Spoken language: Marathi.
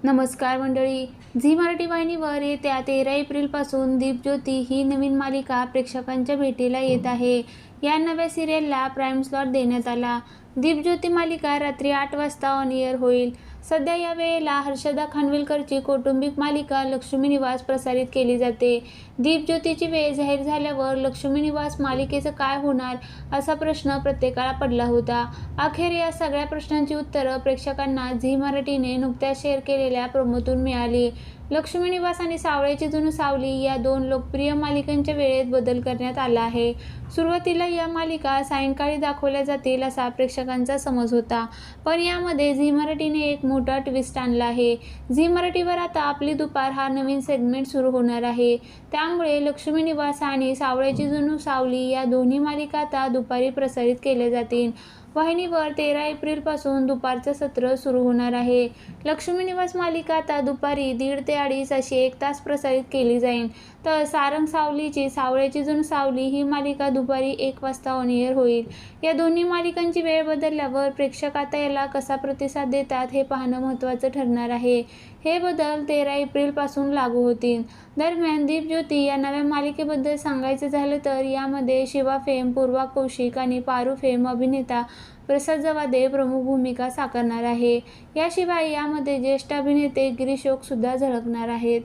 नमस्कार मंडळी. झी मराठी वाहिनीवर येत्या 13 एप्रिलपासून दीपज्योती ही नवीन मालिका प्रेक्षकांच्या भेटीला येत आहे. या नव्या सिरियलला प्राईम स्लॉट देण्यात आला. दीपज्योती मालिका रात्री 8 वाजता ऑन एअर होईल. सध्या या वेळेला हर्षदा खानविलकरची कौटुंबिक मालिका लक्ष्मी निवास प्रसारित केली जाते. दीपज्योतीची वेळ जाहीर झाल्यावर लक्ष्मी निवास मालिकेचं काय होणार असा प्रश्न प्रत्येकाला पडला होता. अखेर या सगळ्या प्रश्नांची उत्तरं प्रेक्षकांना झी मराठीने नुकत्याच शेअर केलेल्या प्रोमोतून मिळाली. लक्ष्मी निवास आणि सावळ्याची जणू सावली या दोन लोकप्रिय मालिकांच्या वेळेत बदल करण्यात आला आहे. सुरुवातीला या मालिका सायंकाळी दाखवल्या जातील असा प्रेक्षकांचा समज होता, पण यामध्ये झी मराठीने एक मोठा ट्विस्ट आणला आहे. झी मराठीवर आता आपली दुपार हा नवीन सेगमेंट सुरू होणार आहे. त्यामुळे लक्ष्मी निवास आणि सावळ्याची जणू सावली या दोन्ही मालिका आता दुपारी प्रसारित केल्या जातील. वाहिनीवर 13 एप्रिलपासून दुपारचं सत्र सुरू होणार आहे. लक्ष्मी निवास मालिका आता दुपारी 1:30 ते 2:30 अशी 1 तास प्रसारित केली जाईल. तर सारंग सावलीची सावळ्याची जणू सावली ही मालिका दुपारी 1 वाजता ऑन एअर होईल. या दोन्ही मालिकांची वेळ बदलल्यावर प्रेक्षक आता याला कसा प्रतिसाद देतात हे पाहणं महत्त्वाचं ठरणार आहे. हे बदल 13 एप्रिलपासून लागू होतील. दरम्यान दीपज्योती या नव्या मालिकेबद्दल सांगायचं झालं तर यामध्ये शिवा फेम, पूर्वा कौशिक आणि पारू फेम अभिनेता प्रसाद जवादे प्रमुख भूमिका साकारणार आहे. याशिवाय यामध्ये ज्येष्ठ अभिनेते गिरीश ओक सुद्धा झळकणार आहेत.